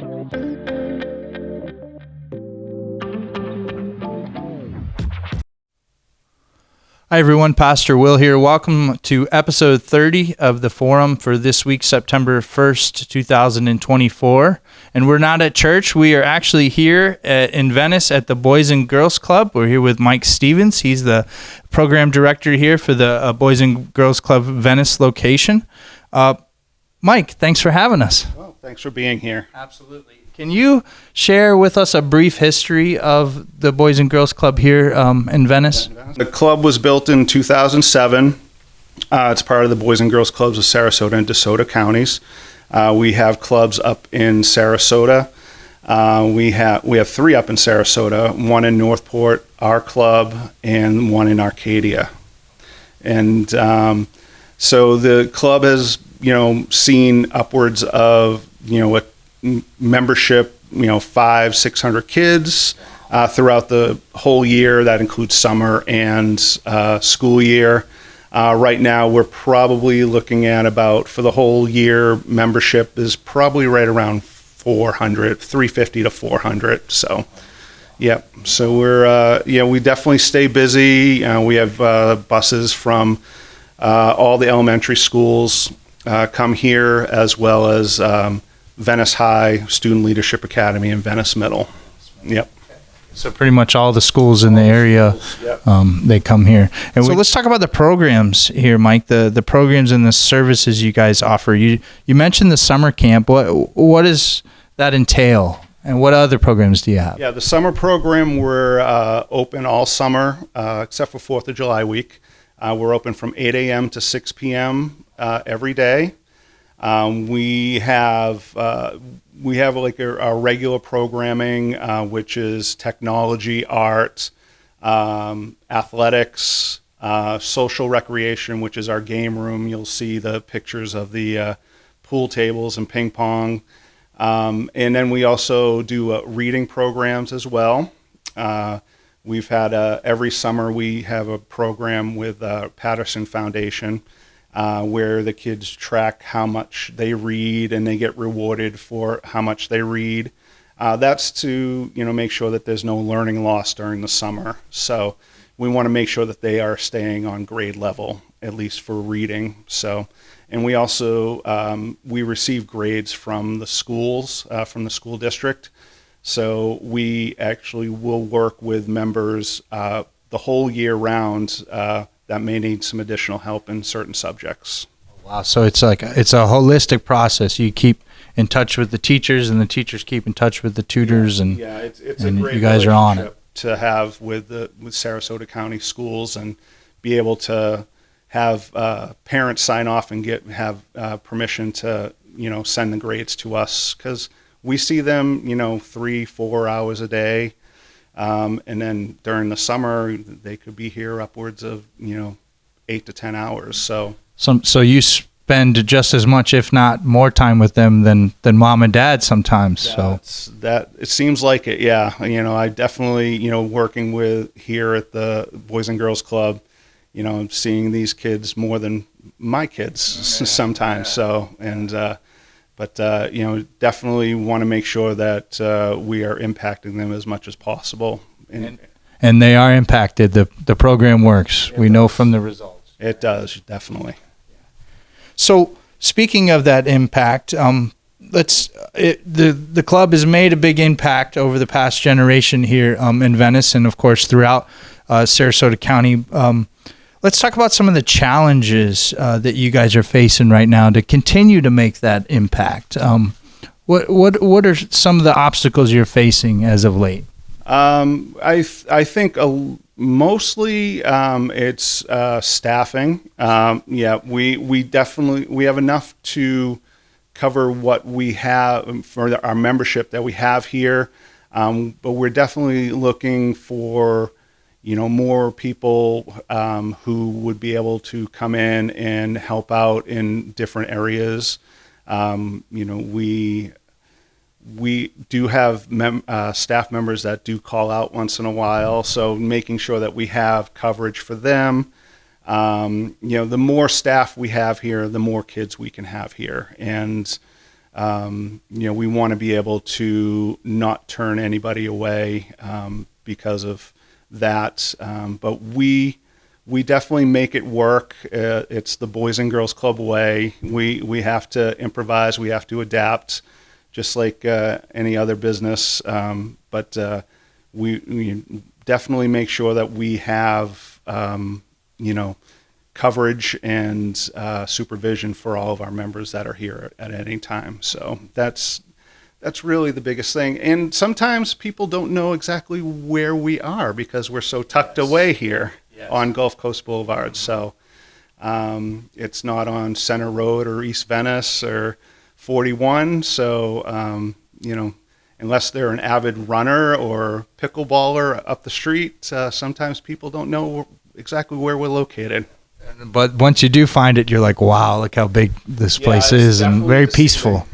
Hi everyone, Pastor Will here. Welcome to episode 30 of the forum for this week, September 1st, 2024. And we're not at church. We are actually here in Venice at the Boys and Girls Club. We're here with Mike Stevens. He's the program director here for the Boys and Girls Club Venice location. Mike, thanks for having us. Well, thanks for being here. Absolutely. Can you share with us a brief history of the Boys and Girls Club here in Venice? The club was built in 2007. It's part of the Boys and Girls Clubs of Sarasota and DeSoto counties. We have clubs up in Sarasota. We have three up in Sarasota, one in Northport, our club, and one in Arcadia. And so the club has, seen upwards of, a membership, 500-600 kids throughout the whole year. That includes summer and school year. Right now, we're probably looking at about, for the whole year, membership is probably right around 350 to 400. So, yep. So we're, we definitely stay busy. We have buses from all the elementary schools come here, as well as Venice High, Student Leadership Academy, and Venice Middle. Yep. So pretty much all the schools in the area, they come here. And so let's talk about the programs here, Mike. The programs and the services you guys offer. You mentioned the summer camp. What does that entail, and what other programs do you have? Yeah, the summer program, we're open all summer except for 4th of July week. We're open from 8 a.m. to 6 p.m. Every day. We have like our regular programming, which is technology, art, athletics, social recreation, which is our game room. You'll see the pictures of the pool tables and ping pong. And then we also do reading programs as well. We've had every summer we have a program with Patterson Foundation, where the kids track how much they read and they get rewarded for how much they read. That's to, make sure that there's no learning loss during the summer. So we want to make sure that they are staying on grade level, at least for reading. So, and we also, we receive grades from the schools, from the school district. So we actually will work with members the whole year round that may need some additional help in certain subjects. Wow, so it's a holistic process. You keep in touch with the teachers, and the teachers keep in touch with the tutors, and it's and a great you guys are on it to have with Sarasota County schools, and be able to have parents sign off and have permission to send the grades to us, because we see them 3-4 hours a day. And then during the summer, they could be here upwards of 8 to 10 hours. So you spend just as much, if not more, time with them than mom and dad sometimes. That it seems like it. Yeah, I definitely working with here at the Boys and Girls Club, seeing these kids more than my kids sometimes. So but definitely want to make sure that we are impacting them as much as possible. And they are impacted. The program works. We know from the results. It does, definitely. So speaking of that impact, the club has made a big impact over the past generation here in Venice, and of course throughout Sarasota County. Let's talk about some of the challenges that you guys are facing right now to continue to make that impact. What are some of the obstacles you're facing as of late? I think mostly it's staffing. We definitely have enough to cover what we have for our membership that we have here, but we're definitely looking for more people who would be able to come in and help out in different areas. We do have staff members that do call out once in a while, so making sure that we have coverage for them. The more staff we have here, the more kids we can have here. And We want to be able to not turn anybody away because of that. But we definitely make it work. It's the Boys and Girls Club way. We have to improvise. We have to adapt, just like any other business. But we definitely make sure that we have, coverage and supervision for all of our members that are here at any time. So that's really the biggest thing. And sometimes people don't know exactly where we are because we're so tucked away here on Gulf Coast Boulevard. So it's not on Center Road or East Venice or 41. So, unless they're an avid runner or pickleballer up the street, sometimes people don't know exactly where we're located. But once you do find it, you're like, wow, look how big this place is, and very peaceful.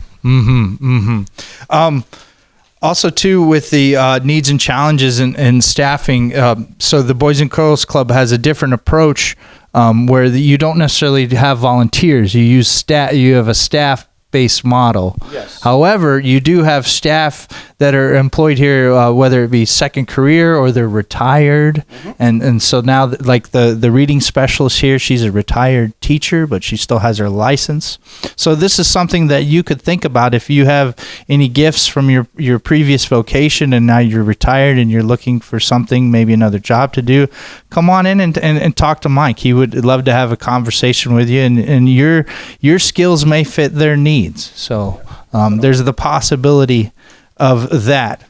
Also, too, with the needs and challenges in staffing, so the Boys and Girls Club has a different approach where you don't necessarily have volunteers. You use you have a staff-based model. Yes. However, you do have staff that are employed here, whether it be second career or they're retired. And so now, like the reading specialist here, she's a retired teacher, but she still has her license. So this is something that you could think about if you have any gifts from your previous vocation and now you're retired and you're looking for something, maybe another job to do. Come on in and talk to Mike. He would love to have a conversation with you, and your skills may fit their needs. So there's the possibility of that.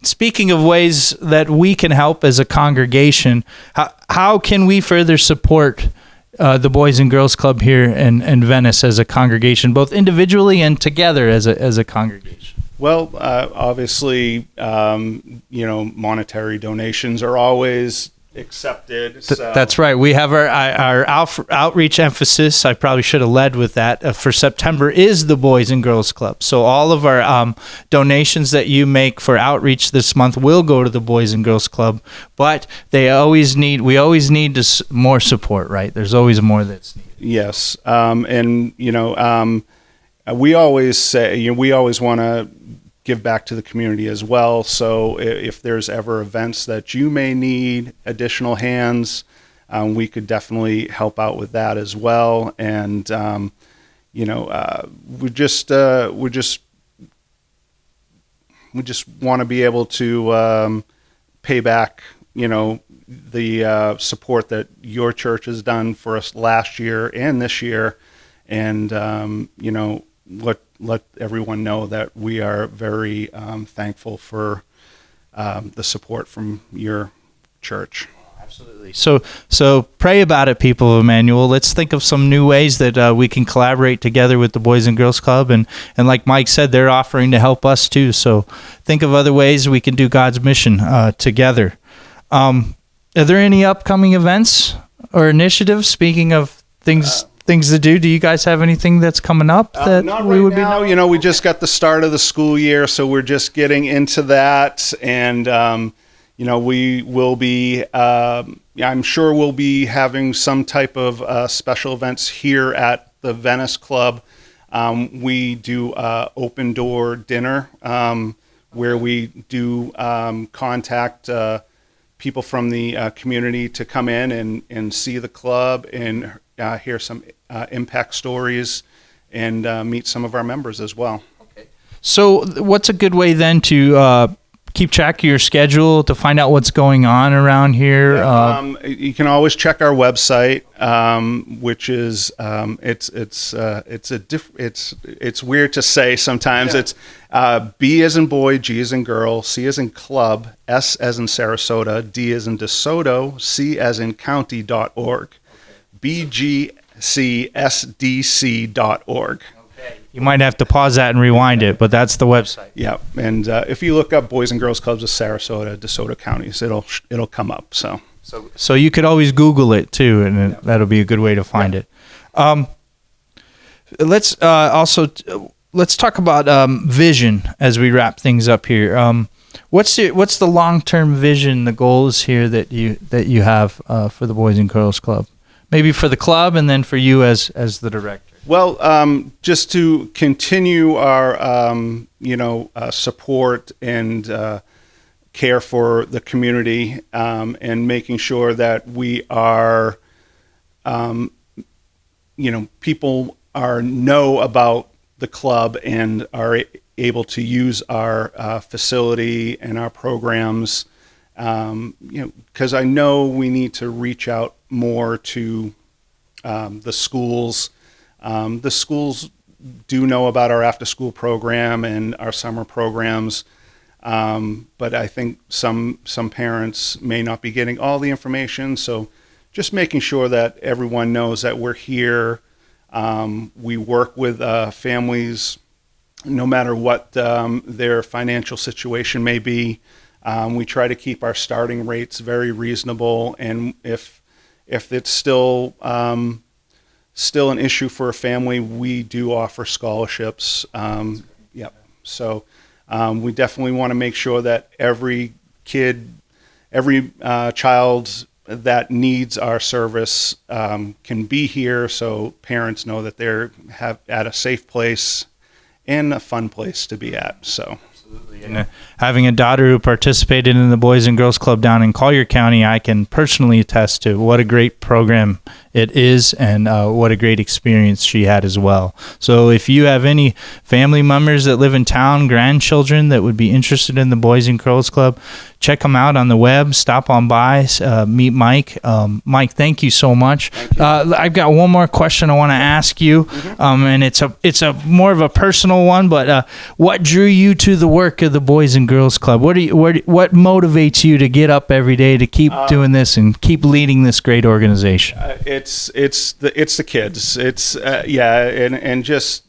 Speaking of ways that we can help as a congregation, how can we further support the Boys and Girls Club here in Venice as a congregation, both individually and together as a congregation? Well, obviously, monetary donations are always accepted. So. That's right. We have our outreach emphasis. I probably should have led with that. For September is the Boys and Girls Club. So all of our donations that you make for outreach this month will go to the Boys and Girls Club. But we always need more support, right? There's always more that's needed. Yes. We always say, we always want to give back to the community as well. So if there's ever events that you may need additional hands, we could definitely help out with that as well. And we just want to be able to pay back, the support that your church has done for us last year and this year, and let everyone know that we are very thankful for the support from your church. Absolutely. So pray about it, people of Emmanuel. Let's think of some new ways that we can collaborate together with the Boys and Girls Club. And like Mike said, they're offering to help us too. So think of other ways we can do God's mission together. Are there any upcoming events or initiatives? Speaking of things to do you guys have anything that's coming up that not we right would now. be? We just got the start of the school year, so we're just getting into that, and we will be. I'm sure we'll be having some type of special events here at the Venice Club. We do open door dinner where we do contact people from the community to come in and see the club and hear some impact stories and meet some of our members as well. Okay. So what's a good way then to keep track of your schedule, to find out what's going on around here? You can always check our website, which is it's weird to say sometimes. Yeah. It's B as in boy, G as in girl, C as in club, S as in Sarasota, D as in DeSoto, C as in county.org. bgcsdc.org. Okay. You might have to pause that and rewind it, but that's the website. Yeah, and if you look up Boys and Girls Clubs of Sarasota, DeSoto counties, it'll come up. So you could always Google it too, and that'll be a good way to find it. Let's talk about vision as we wrap things up here. What's the long-term vision, the goals here that you have for the Boys and Girls Club? Maybe for the club, and then for you as the director. Well, just to continue our, support and care for the community, and making sure that we are, people know about the club and are able to use our facility and our programs. Because I know we need to reach out more to the schools. The schools do know about our after-school program and our summer programs, but I think some parents may not be getting all the information. So just making sure that everyone knows that we're here. We work with families no matter what their financial situation may be. We try to keep our starting rates very reasonable, and if it's still an issue for a family, we do offer scholarships. So we definitely want to make sure that every child that needs our service can be here, so parents know that they're at a safe place and a fun place to be at. So. And having a daughter who participated in the Boys and Girls Club down in Collier County, I can personally attest to what a great program it is and what a great experience she had as well. So if you have any family members that live in town, grandchildren that would be interested in the Boys and Girls Club, check them out on the web, stop on by, meet Mike. Mike, thank you so much. I've got one more question I want to ask you, and it's a more of a personal one, but what drew you to the work of the Boys and Girls Club? What motivates you to get up every day to keep doing this and keep leading this great organization? It's the kids. And just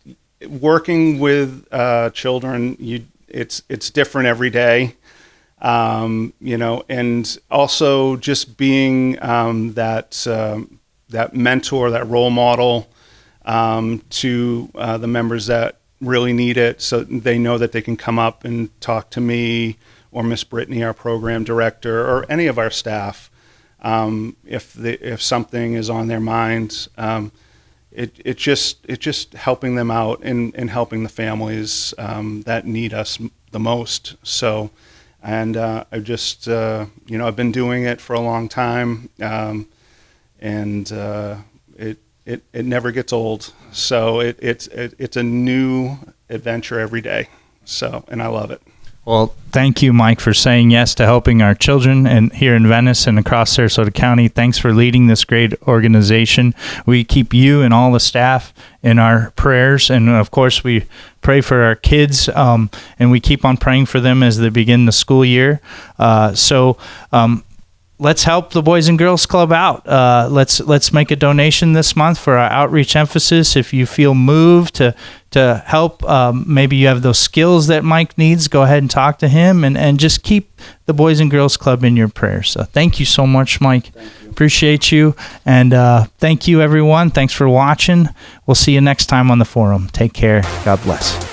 working with children. It's different every day. And also just being that mentor, that role model to the members that really need it, so they know that they can come up and talk to me or Miss Brittany, our program director, or any of our staff if something is on their minds. It's just helping them out and helping the families that need us the most. So. And I've just, I've been doing it for a long time, and it never gets old. So it's a new adventure every day. So, and I love it. Well, thank you, Mike, for saying yes to helping our children and here in Venice and across Sarasota County. Thanks for leading this great organization. We keep you and all the staff in our prayers, and of course, we pray for our kids, and we keep on praying for them as they begin the school year. Let's help the Boys and Girls Club out. Let's make a donation this month for our outreach emphasis. If you feel moved to help, maybe you have those skills that Mike needs, go ahead and talk to him, and just keep the Boys and Girls Club in your prayers. So thank you so much, Mike. Appreciate you. And thank you, everyone. Thanks for watching. We'll see you next time on the forum. Take care. God bless.